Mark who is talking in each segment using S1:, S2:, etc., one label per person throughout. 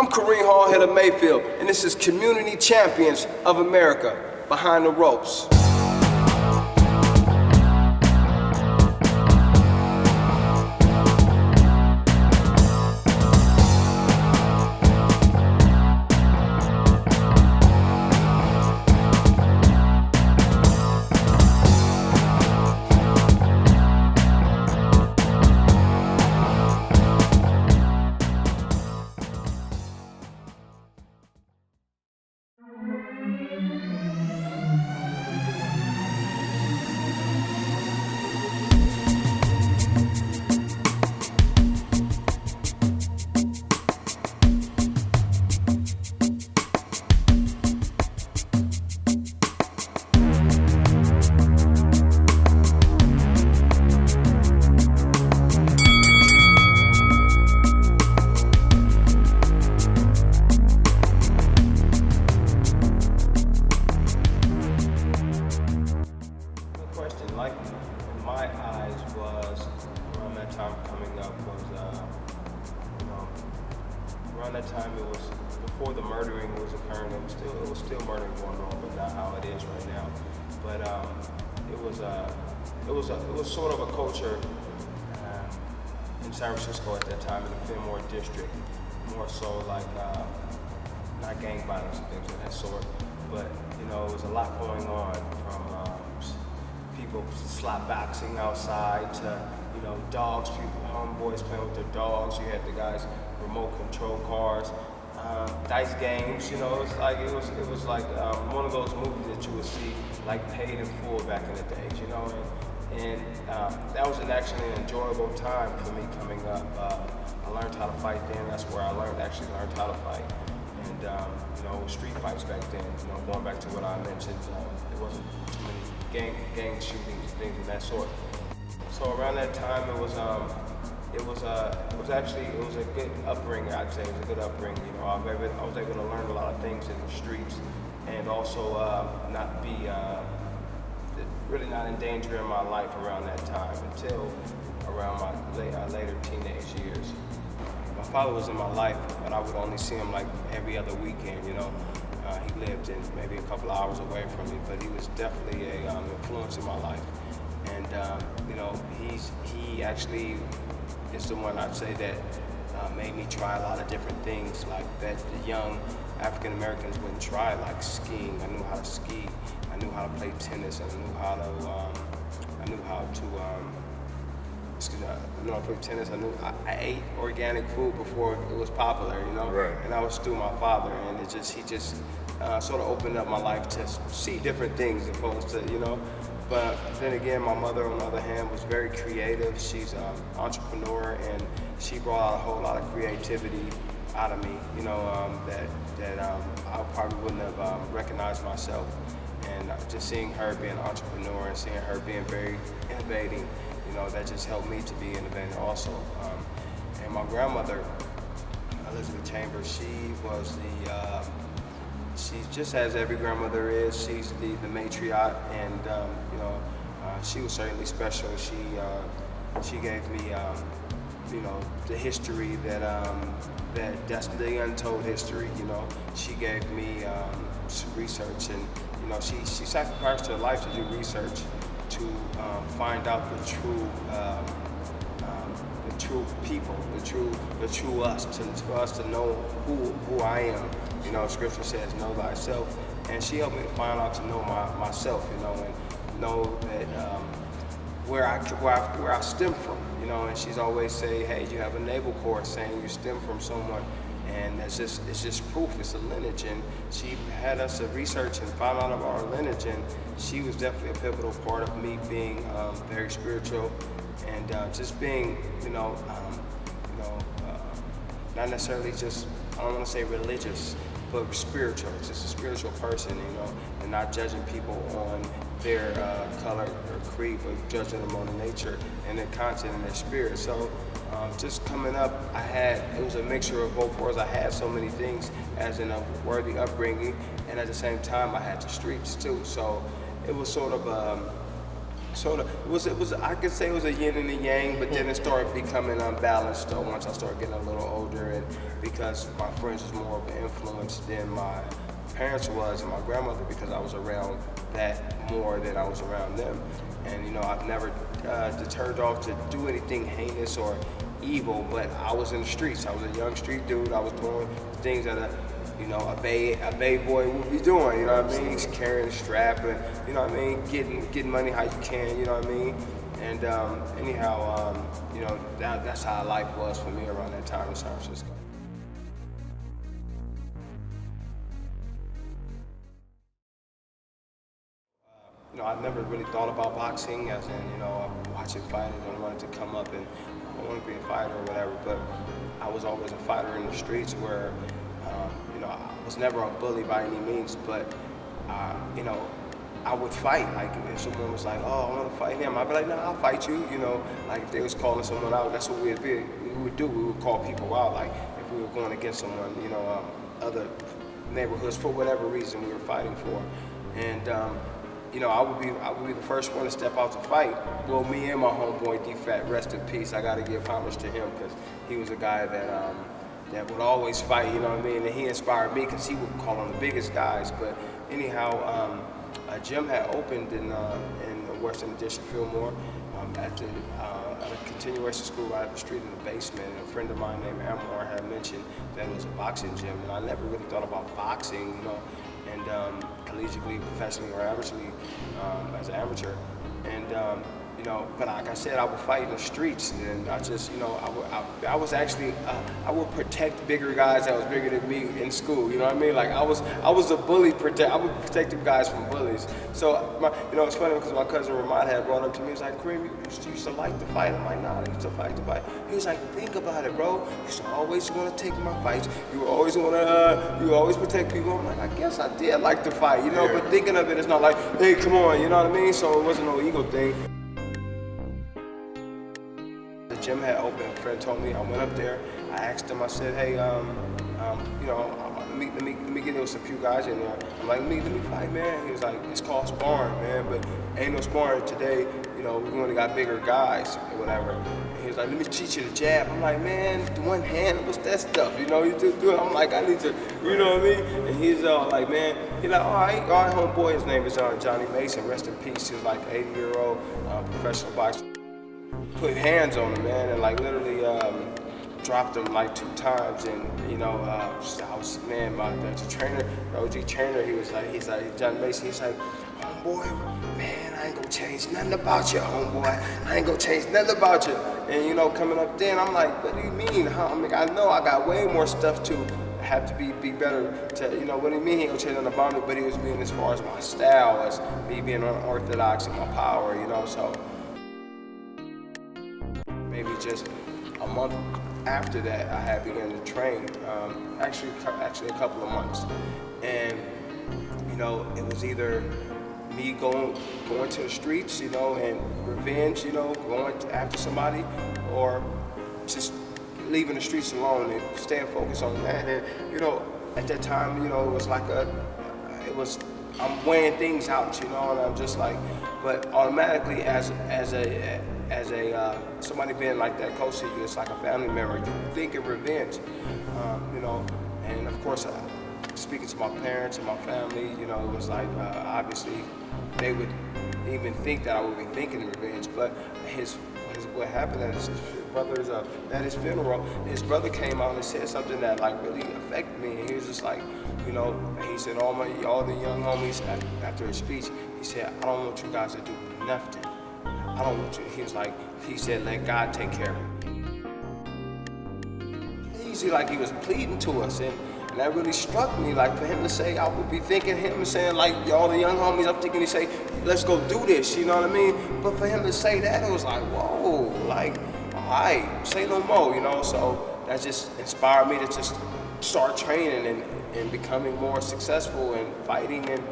S1: I'm Karim Hitta Mayfield, and this is Community Champions of America, Behind the Ropes.
S2: Like in my eyes was around that time coming up was, around that time it was before the murdering was occurring. It was still murdering going on, but not how it is right now. But it was sort of a culture in San Francisco at that time in the Fillmore district, more so like not gang violence and things of that sort, but it was a lot going on from. People slap boxing outside to, dogs, homeboys playing with their dogs. You had the guys remote control cars, dice games. It was like one of those movies that you would see like Paid in Full back in the days. And that was actually an enjoyable time for me coming up. I learned how to fight then. That's where I actually learned how to fight. And street fights back then. Going back to what I mentioned, it wasn't too many gang shootings, things of that sort. So around that time, it was a good upbringing. I'd say it was a good upbringing. I was able to learn a lot of things in the streets, and also not be really not endangering my life around that time until around my later teenage years. My father was in my life, but I would only see him like every other weekend. He lived in maybe a couple hours away from me, but he was definitely a influence in my life. And he actually is the one I'd say that made me try a lot of different things like that the young African Americans wouldn't try, like skiing. I knew how to ski. I knew how to play tennis. I knew how to play tennis. I ate organic food before it was popular,
S3: Right.
S2: And that was through my father, and he just sort of opened up my life to see different things as opposed to, But then again, my mother, on the other hand, was very creative. She's an entrepreneur, and she brought out a whole lot of creativity out of me, that I probably wouldn't have recognized myself. And just seeing her being an entrepreneur and seeing her being very innovating, that just helped me to be innovative also. And my grandmother, Elizabeth Chambers, she was she's just as every grandmother is. She's the matriarch, and she was certainly special. She gave me the history that's the untold history. She gave me some research, and she sacrificed her life to do research to find out the true people, the true us, for us to know who I am. Scripture says, know thyself. And she helped me to find out to know myself, and know that where I stem from, and she's always say, hey, you have a naval corps saying you stem from someone, and it's just proof, it's a lineage. And she had us research and find out of our lineage, and she was definitely a pivotal part of me being very spiritual, and just being, not necessarily just, I don't want to say religious, but spiritual, just a spiritual person, and not judging people on their color or creed, but judging them on the nature and their content and their spirit. So just coming up, it was a mixture of both worlds. I had so many things as in a worthy upbringing, and at the same time I had the streets too. So it was sort of sort of, I could say it was a yin and a yang, but then it started becoming unbalanced though once I started getting a little older, and because my friends was more of an influence than my parents was and my grandmother, because I was around that more than I was around them. And you know, I've never deterred off to do anything heinous or evil, but I was in the streets. I was a young street dude. I was doing things that a bay boy would be doing, you know what I mean? He's carrying a strap and, you know what I mean, getting money how you can, you know what I mean? And anyhow, that's how life was for me around that time in San Francisco. I never really thought about boxing, as in, watching fighters and wanted to come up and I want to be a fighter or whatever, but I was always a fighter in the streets where, I was never a bully by any means, but, I would fight. Like, if someone was like, oh, I want to fight him, I'd be like, nah, I'll fight you, like if they was calling someone out, that's what we would do. We would call people out, like if we were going against someone, other neighborhoods for whatever reason we were fighting for. And, I would be the first one to step out to fight. Well, me and my homeboy D-Fat, rest in peace, I gotta give homage to him, because he was a guy that would always fight, you know what I mean? And he inspired me because he would call on the biggest guys. But anyhow, a gym had opened in the Western District, Fillmore, at a continuation school right up the street in the basement. And a friend of mine named Amor had mentioned that it was a boxing gym, and I never really thought about boxing, and collegiately, professionally, or amateurly, as an amateur. And but like I said, I would fight in the streets, and I just, I was actually, I would protect bigger guys that was bigger than me in school. You know what I mean? Like I was a bully I would protect the guys from bullies. So it's funny because my cousin Ramad had brought up to me. He was like, Karim, you used to like to fight. I'm like, nah, I used to fight to fight. He was like, think about it, bro. You used to always want to take my fights. You always protect people. I'm like, I guess I did like to fight, But thinking of it, it's not like, hey, come on, you know what I mean? So it wasn't no ego thing. The gym had opened. A friend told me. I went up there. I asked him. I said, "Hey, let me get with a few guys in there." I'm like, "Let me fight, man." He was like, "It's called sparring, man, but ain't no sparring today. We only got bigger guys or whatever." And he was like, "Let me teach you the jab." I'm like, "Man, the one hand, what's that stuff? You do it." I'm like, "I need to, you know what I mean?" And he's like, "Man," he's like, all right, homeboy. His name is Johnny Mason. Rest in peace. He was like 80-year-old professional boxer. Put hands on him, man, and like literally dropped him like 2 times. And I was, man, the trainer, the OG trainer, he's like John Mason, he's like, homeboy, man, I ain't gonna change nothing about you, homeboy. I ain't gonna change nothing about you. And coming up then, I'm like, what do you mean? I know I got way more stuff to have to be better to, what do you mean he ain't gonna change nothing about me? But he was being as far as my style, as me being unorthodox and my power, so. Maybe just a month after that, I had begun to train. Actually a couple of months, and it was either me going to the streets, and revenge, going after somebody, or just leaving the streets alone and staying focused on that. And at that time, it was like I'm weighing things out, and I'm just like, but automatically as somebody being like that close to you, it's like a family member. You think of revenge, and of course, speaking to my parents and my family, it was like obviously they would even think that I would be thinking revenge. But what happened at his funeral, his brother came out and said something that like really affected me. And he was just like, he said, all the young homies after his speech, he said, I don't want you guys to do nothing. I don't want you. He said, let God take care of it. Easy, like he was pleading to us, and that really struck me. Like for him to say, I would be thinking him saying like, all the young homies, I'm thinking he say, let's go do this, you know what I mean? But for him to say that, it was like, whoa, like, all right, say no more, So that just inspired me to just start training and becoming more successful and fighting. And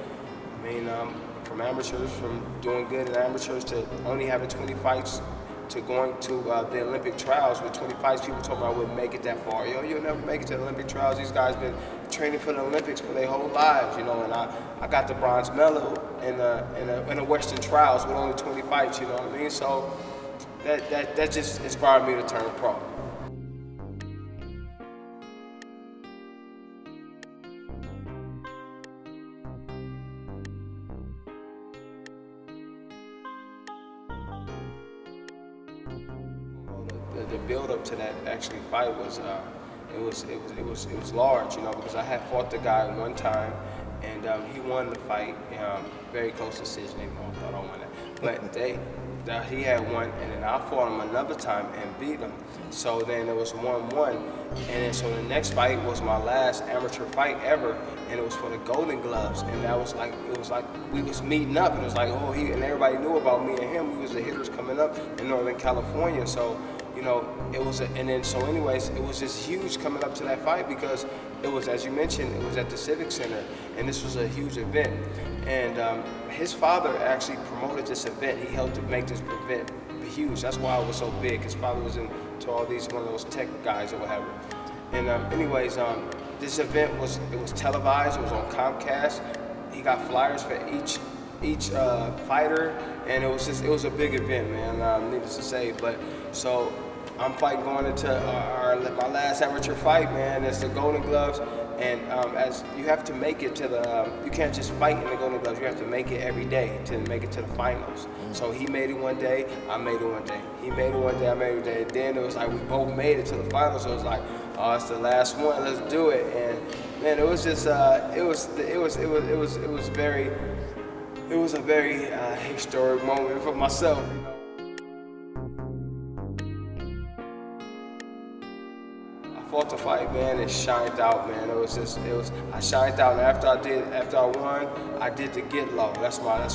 S2: from amateurs, from doing good in amateurs to only having 20 fights to going to the Olympic trials with 20 fights. People told me I wouldn't make it that far. You'll never make it to the Olympic trials. These guys been training for the Olympics for their whole lives, you know. And I got the bronze medal in the Western trials with only 20 fights, you know what I mean? So that just inspired me to turn pro. The build up to that actually fight was it was large, you know, because I had fought the guy one time, and he won the fight, very close decision. Even though I thought I won it, but he had won, and then I fought him another time and beat him. So then it was 1-1, and then so the next fight was my last amateur fight ever, and it was for the Golden Gloves, and that was like we was meeting up, and it was like and everybody knew about me and him. We was the hitters coming up in Northern California, so. You know, it was, and then so anyways, it was just huge coming up to that fight because it was, as you mentioned, it was at the Civic Center, and this was a huge event. And his father actually promoted this event. He helped to make this event huge. That's why it was so big. His father was into all these, one of those tech guys or whatever. And anyways, this event was televised. It was on Comcast. He got flyers for each fighter, and it was a big event, man. Needless to say, but so. I'm going into my last amateur fight, man. It's the Golden Gloves, and as you have to make it to the, you can't just fight in the Golden Gloves. You have to make it every day to make it to the finals. So he made it one day, I made it one day. He made it one day, I made it one day. And then it was like we both made it to the finals. So it was like, oh, it's the last one. Let's do it. And man, it was just, it was a very historic moment for myself. You know? Fought the fight, man, and shined out, man. I shined out, and after I won, I did the get low. That's my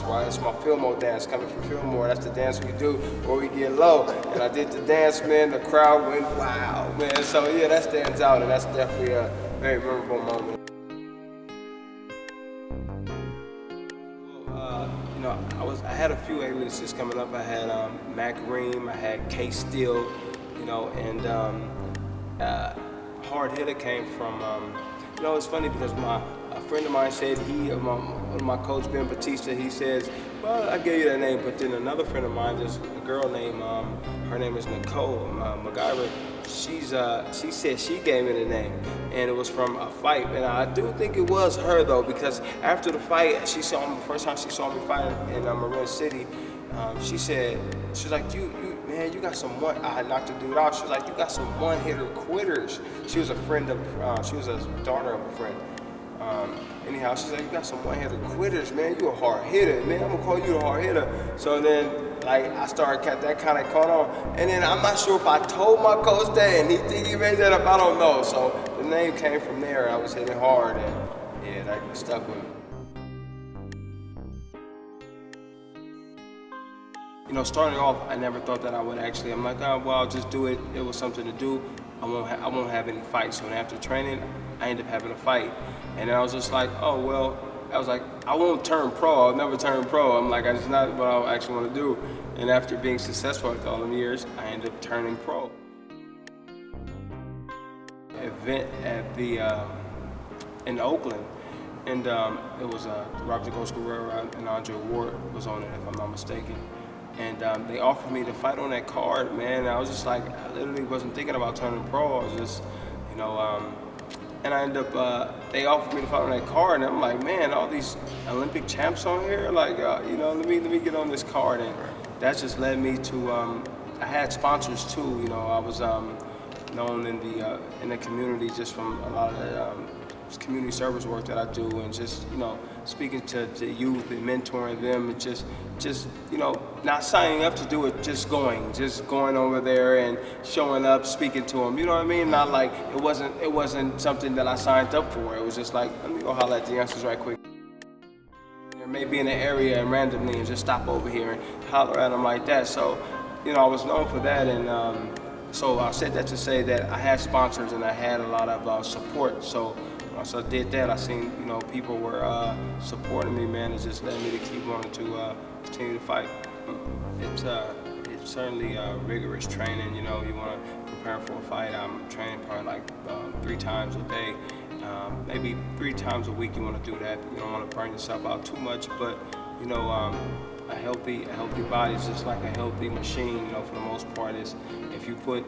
S2: Fillmore dance, coming from Fillmore. That's the dance we do where we get low. And I did the dance, man, the crowd went wow, man. So yeah, that stands out, and that's definitely a very memorable moment. You know, I had a few aliases coming up. I had Karim, I had K Steel, you know, and Hard Hitta came from, you know, it's funny because a friend of mine said one of my coach, Ben Batista, he says, well, I gave you that name, but then another friend of mine, there's a girl named, her name is Nicole MacGyver, she said she gave me the name, and it was from a fight, and I do think it was her though, because after the fight, the first time she saw me fight in Marin City, she said, she was like, man, you got some one. I had knocked the dude out. She was like, you got some one-hitter quitters. She was a friend of, she was a daughter of a friend. Anyhow, she's like, you got some one-hitter quitters, man. You a hard hitter, man. I'm gonna call you a hard hitter. So then, like, I started, that kind of caught on. And then I'm not sure if I told my coach that and he think he made that up. I don't know. So the name came from there. I was hitting hard, and yeah, that stuck with me. You know, starting off, I never thought that I would actually. I'm like, oh, well, I'll just do it. It was something to do. I won't have any fights. So after training, I ended up having a fight, and then I was just like, oh well. I was like, I won't turn pro. I'll never turn pro. I'm like, it's not what I actually want to do. And after being successful after all them years, I ended up turning pro. Event at in Oakland, and it was Robert Guerrero and Andre Ward was on it, if I'm not mistaken. And they offered me to fight on that card, man. I was just like, I literally wasn't thinking about turning pro. I was just, you know, and I ended up, they offered me to fight on that card, and I'm like, man, all these Olympic champs on here, like, you know, let me get on this card, and that just led me to, I had sponsors too, you know. I was known in the community just from a lot of the community service work that I do, and just, you know, speaking to youth and mentoring them, and just you know, not signing up to do it, just going over there and showing up, speaking to them, you know what I mean? Not like, it wasn't something that I signed up for. It was just like, let me go holler at the youngsters right quick. Or maybe in an area and randomly and just stop over here and holler at them like that. So, you know, I was known for that, and so I said that to say that I had sponsors and I had a lot of support. So once I did that, I seen, you know, people were supporting me, man. It just led me to keep wanting to continue to fight. It's certainly rigorous training. You know, you want to prepare for a fight. I'm training probably like 3 times a day, maybe 3 times a week you want to do that. You don't want to burn yourself out too much, but you know, a healthy body is just like a healthy machine. You know, for the most part, is if you put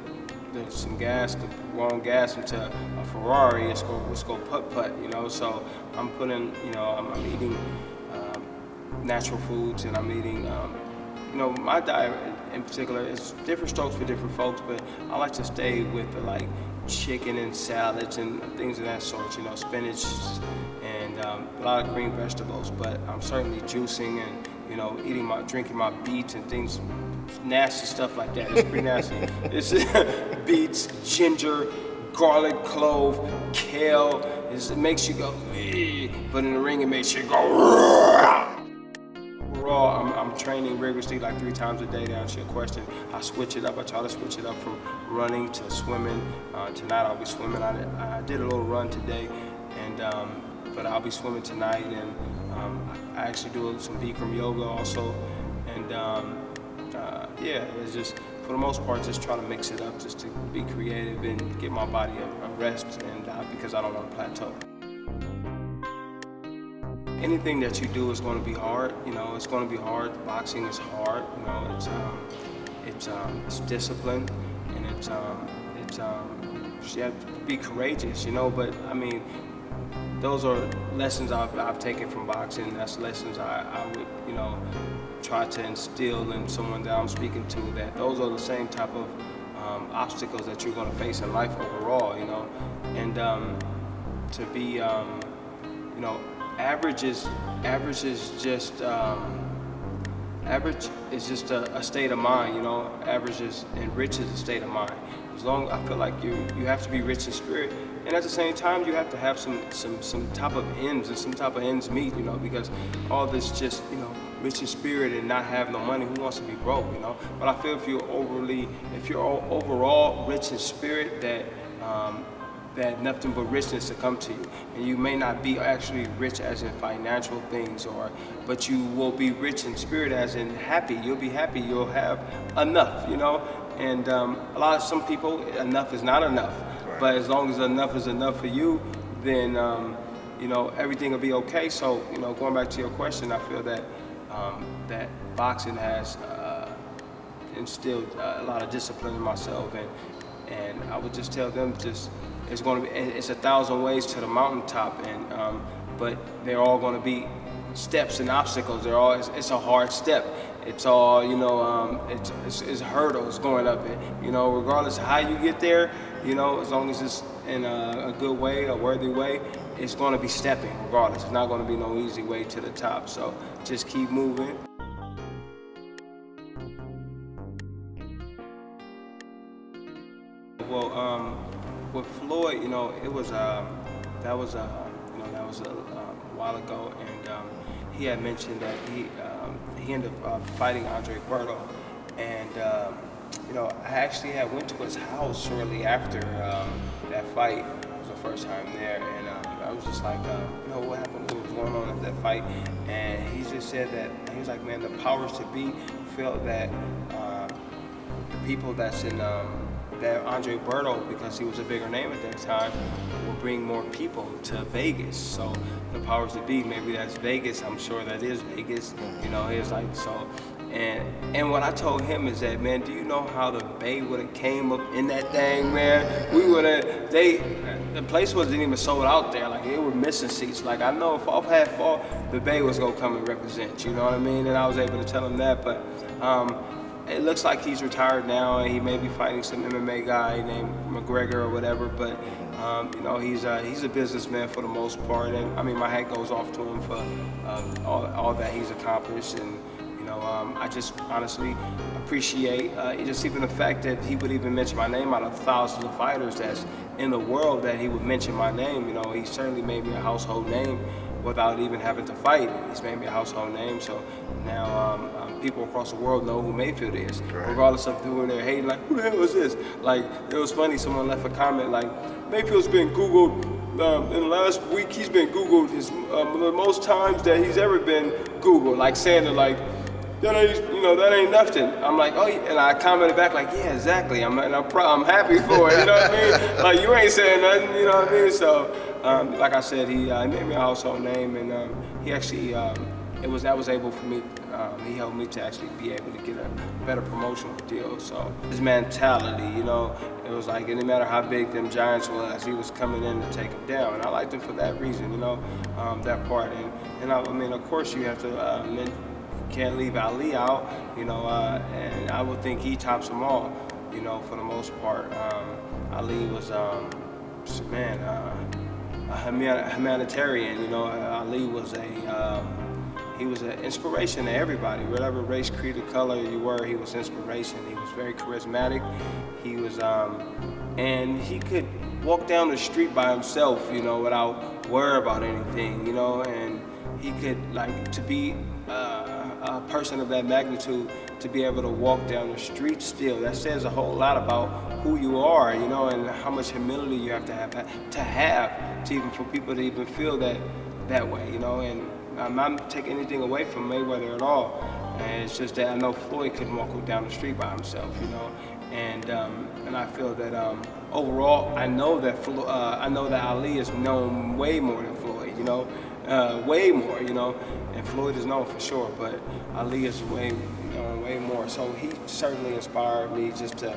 S2: some gas, the wrong gas into a Ferrari, it's go putt. You know, so I'm putting, you know, I'm eating natural foods, and I'm eating. You know, my diet in particular is different strokes for different folks, but I like to stay with the like chicken and salads and things of that sort. You know, spinach and a lot of green vegetables. But I'm certainly juicing and, you know, drinking my beets and things, nasty stuff like that. It's pretty nasty. It's beets, ginger, garlic, clove, kale. It makes you go, but in the ring it makes you go. Overall, I'm training rigorously like 3 times a day. To answer your question, I switch it up. I try to switch it up from running to swimming. Tonight I'll be swimming. I did a little run today, and but I'll be swimming tonight. And I actually do some Bikram yoga also. And yeah, it's just for the most part just try to mix it up, just to be creative and give my body a rest, and because I don't want to plateau. Anything that you do is going to be hard. You know, it's going to be hard. Boxing is hard. You know, it's discipline, and you have to be courageous. You know, but I mean, those are lessons I've taken from boxing. That's lessons I would, you know, try to instill in someone that I'm speaking to. That those are the same type of obstacles that you're going to face in life overall. You know, and to be, you know. Average is just a state of mind, you know. Average and rich is a state of mind. As long I feel like you have to be rich in spirit, and at the same time you have to have some type of ends and some type of ends meet, you know, because all this just, you know, rich in spirit and not have no money, who wants to be broke, you know? But I feel if you're overall rich in spirit, that nothing but richness will come to you. And you may not be actually rich as in financial things, but you will be rich in spirit as in happy. You'll be happy, you'll have enough, you know? And some people, enough is not enough. Right. But as long as enough is enough for you, then, you know, everything will be okay. So, you know, going back to your question, I feel that that boxing has instilled a lot of discipline in myself, and I would just tell them it's 1,000 ways to the mountaintop, and but they're all going to be steps and obstacles. It's a hard step. It's all, you know, it's hurdles going up it. You know, regardless of how you get there, you know, as long as it's in a good way, a worthy way, it's going to be stepping regardless. It's not going to be no easy way to the top. So just keep moving. Well, with Floyd, you know, that was a while ago, and he had mentioned that he ended up fighting Andre Berto, and you know, I actually went to his house shortly after that fight. It was the first time there, and I was just like, you know, what happened? What was going on at that fight? And he just said that he was like, man, the powers to be felt that the people that's in that Andre Berto, because he was a bigger name at that time, will bring more people to Vegas. So the powers that be, maybe that's Vegas. I'm sure that is Vegas. You know, he was like, so. And what I told him is that, man, do you know how the Bay would have came up in that thing, man? We would have, the place wasn't even sold out there. Like, they were missing seats. Like, I know if I've had fall, the Bay was gonna come and represent, you know what I mean? And I was able to tell him that, but it looks like he's retired now, and he may be fighting some MMA guy named McGregor or whatever, but you know, he's a businessman for the most part, and I mean, my hat goes off to him for all that he's accomplished. And you know, I just honestly appreciate just even the fact that he would even mention my name out of thousands of fighters that's in the world, that he would mention my name. You know, he certainly made me a household name without even having to fight. He's made me a household name, so now people across the world know who Mayfield is, right, regardless of who they're hating, like, who the hell is this? Like, it was funny, someone left a comment like, Mayfield's been Googled, in the last week he's been Googled the most times that he's ever been Googled, like saying that, like, that ain't nothing. I'm like, oh, and I commented back like, yeah, exactly. I'm happy for it. You know what I mean? Like, you ain't saying nothing. You know what I mean? So like I said, he made me a household name, and he actually that was able for me. He helped me to actually be able to get a better promotional deal. So his mentality, it was like, it didn't matter how big them giants was, he was coming in to take them down. And I liked him for that reason, that part. And I mean, of course, you have to can't leave Ali out, and I would think he tops them all, for the most part. Ali was, a humanitarian, Ali was he was an inspiration to everybody. Whatever race, creed, or color you were, he was inspiration. He was very charismatic. He was, and he could walk down the street by himself, without worry about anything, and he could, to be a person of that magnitude, to be able to walk down the street still. That says a whole lot about who you are, and how much humility you have to even for people to even feel that way, and I'm not taking anything away from Mayweather at all. And it's just that I know Floyd couldn't walk down the street by himself, and I feel that overall, I know that Ali is known way more than Floyd, way more, and Floyd is known for sure, but Ali is way more. So he certainly inspired me just to,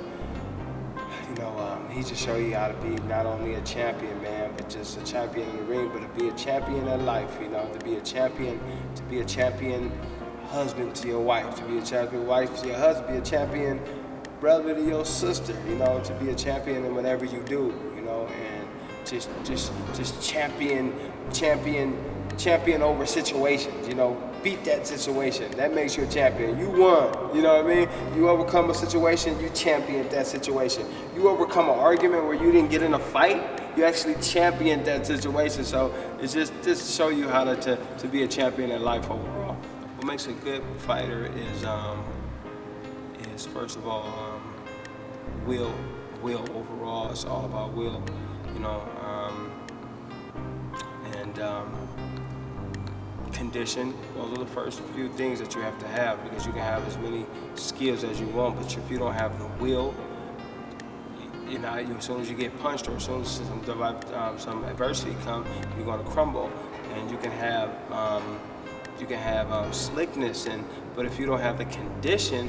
S2: he just showed you how to be not only a champion, man, but just a champion in the ring, but to be a champion in life, to be a champion husband to your wife, to be a champion wife to your husband, be a champion brother to your sister, to be a champion in whatever you do, and just champion over situations, beat that situation. That makes you a champion. You won, you know what I mean? You overcome a situation, you champion that situation. You overcome an argument where you didn't get in a fight, you actually championed that situation. So it's just to show you how to be a champion in life overall. What makes a good fighter is first of all, will overall. It's all about will, condition. Those are the first few things that you have to have, because you can have as many skills as you want, but if you don't have the will, as soon as you get punched or as soon as some adversity comes, you're going to crumble. And you can have slickness, but if you don't have the condition,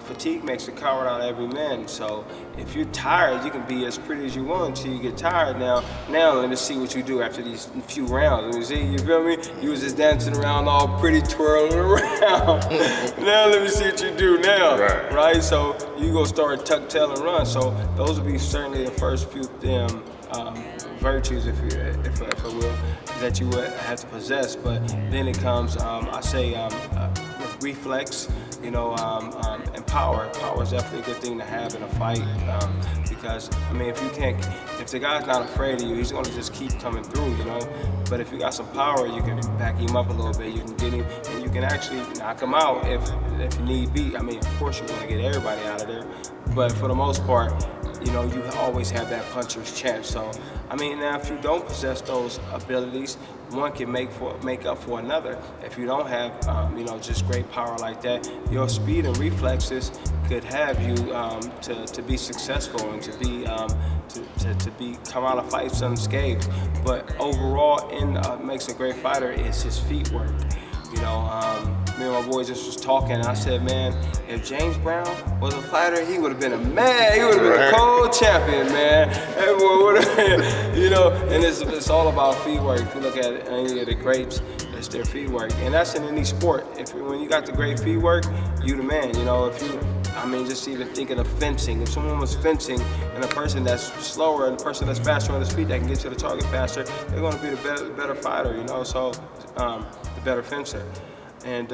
S2: fatigue makes a coward out of every man. So if you're tired, you can be as pretty as you want until you get tired. Now let me see what you do after these few rounds. Let me see, you feel me? You was just dancing around all pretty, twirling around. Now let me see what you do now, right? So you gonna start tuck, tail, and run. So those would be certainly the first few virtues, if I will, that you would have to possess. But then it comes, reflex, and power. Power is definitely a good thing to have in a fight, because if the guy's not afraid of you, he's gonna just keep coming through, But if you got some power, you can back him up a little bit. You can get him, and you can actually knock him out if need be. Of course, you want to get everybody out of there, but for the most part, you always have that puncher's chance. So, now if you don't possess those abilities, one can make up for another. If you don't have, just great power like that, your speed and reflexes could have you to be successful and to come out of fights unscathed. But overall, makes a great fighter is his feet work. Me and my boy just was talking, and I said, man, if James Brown was a fighter, he would have been he would have been a cold champion, man. Everyone would have been, and it's all about feet work. If you look at any of the greats, it's their feet work. And that's in any sport. When you got the great feet work, you the man. Just even thinking of fencing. If someone was fencing and a person that's slower and a person that's faster on his feet that can get to the target faster, they're going to be the better fighter, so the better fencer. And,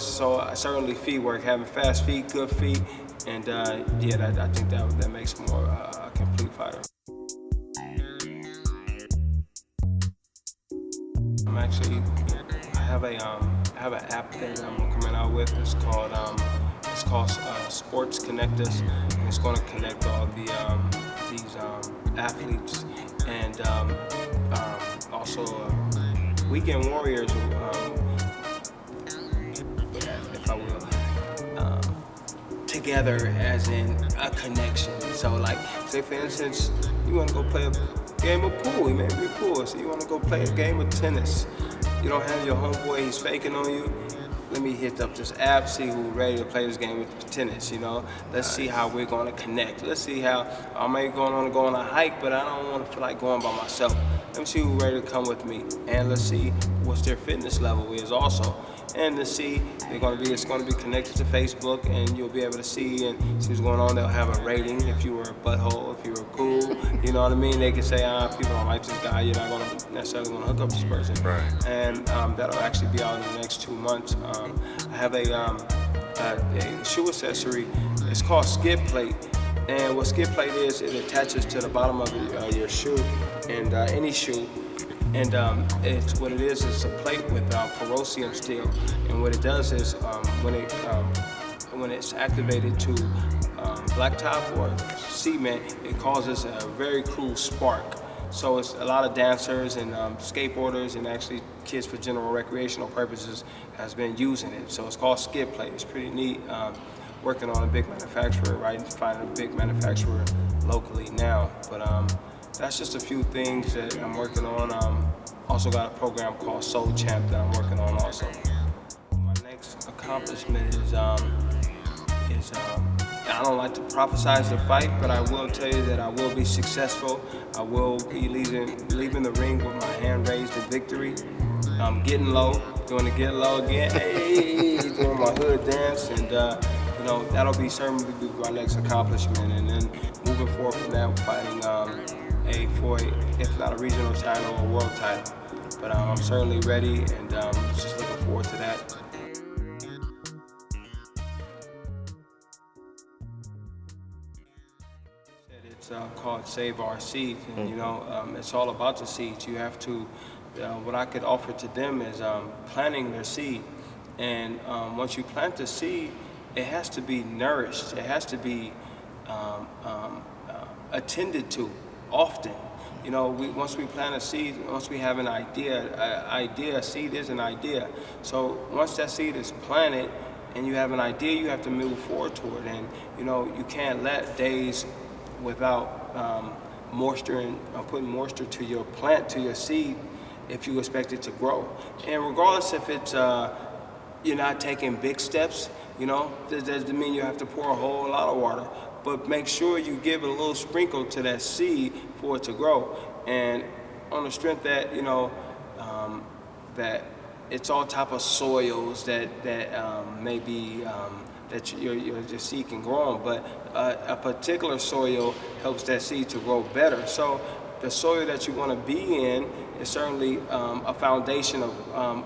S2: so certainly feet work, having fast feet, good feet, and I think that makes more a complete fighter. I have an app that I'm coming out with. It's called Sports Connect Us, and it's going to connect all these athletes and also weekend warriors. If I will, together as in a connection. So say for instance, you want to go play game of pool. He made me pool. So you want to go play a game of tennis. You don't have your homeboy, he's faking on you. Let me hit up this app, see who's ready to play this game of tennis, you know? Let's see how we're going to connect. Let's see how I may go on a hike, but I don't want to feel like going by myself. Let me see who's ready to come with me. And let's see what's their fitness level is also. And to see, it's going to be connected to Facebook, and you'll be able to see what's going on. They'll have a rating if you were a butthole, if you were cool, you know what I mean? They can say, people don't like this guy, you're not going to necessarily want to hook up this person.
S3: Right.
S2: And that'll actually be out in the next 2 months. I have a shoe accessory. It's called skid plate. And what skid plate is, it attaches to the bottom of your shoe, and any shoe. And it's a plate with ferrocium steel. And what it does is when it's activated to blacktop or cement, it causes a very cool spark. So it's a lot of dancers and skateboarders and actually kids for general recreational purposes has been using it. So it's called skid plate. It's pretty neat. Working on a big manufacturer, right? Finding a big manufacturer locally now. But that's just a few things that I'm working on. Also got a program called Soul Champ that I'm working on also. My next accomplishment is I don't like to prophesize the fight, but I will tell you that I will be successful. I will be leaving the ring with my hand raised in victory. I'm getting low, doing the get low again. Hey, doing my hood dance, and that'll be certainly be my next accomplishment. And then moving forward from that, fighting if not a regional title, a world title. But I'm certainly ready, and just looking forward to that. It's called Save Our Seeds, and it's all about the seeds. You have to, what I could offer to them is planting their seed. And once you plant the seed, it has to be nourished. It has to be attended to often. Once we plant a seed, once we have an idea, a seed is an idea. So once that seed is planted and you have an idea, you have to move forward toward it. And you can't let days without moisture and putting moisture to your plant, to your seed, if you expect it to grow. And regardless if it's you're not taking big steps, that doesn't mean you have to pour a whole lot of water. But make sure you give it a little sprinkle to that seed for it to grow. And on the strength that, that it's all type of soils that maybe that your seed can grow on, but a particular soil helps that seed to grow better. So the soil that you want to be in is certainly a foundation of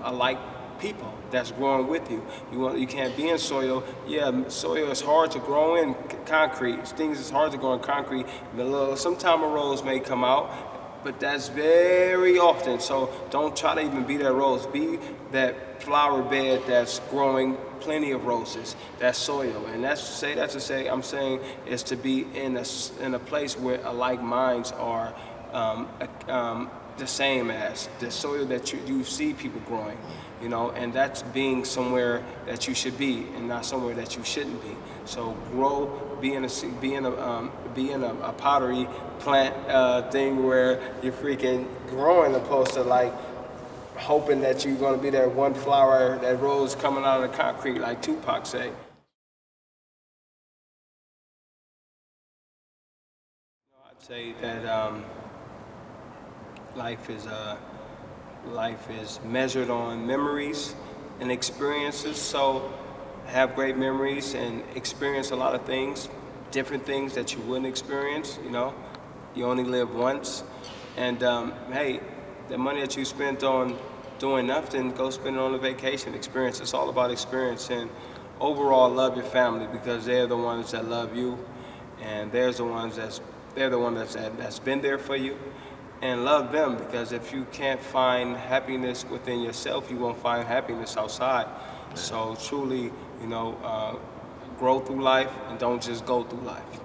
S2: alike people that's growing with you. You can't be in soil. Yeah, soil is hard to grow in concrete. Things is hard to grow in concrete. Some tamaros may come out, but that's very often. So don't try to even be that rose. Be that flower bed that's growing plenty of roses. That's soil, and I'm saying is to be in a place where alike minds are the same as the soil that you see people growing, and that's being somewhere that you should be and not somewhere that you shouldn't be. So grow, be in a pottery plant thing where you're freaking growing, opposed to like hoping that you're going to be that one flower, that rose coming out of the concrete, like Tupac say. I'd say that life is measured on memories and experiences. So have great memories and experience a lot of things, different things that you wouldn't experience. You only live once. And hey, the money that you spent on doing nothing, go spend it on a vacation experience. It's all about experience. And overall, love your family, because they're the ones that love you, and they're the one that's been there for you. And love them, because if you can't find happiness within yourself, you won't find happiness outside. So truly, grow through life and don't just go through life.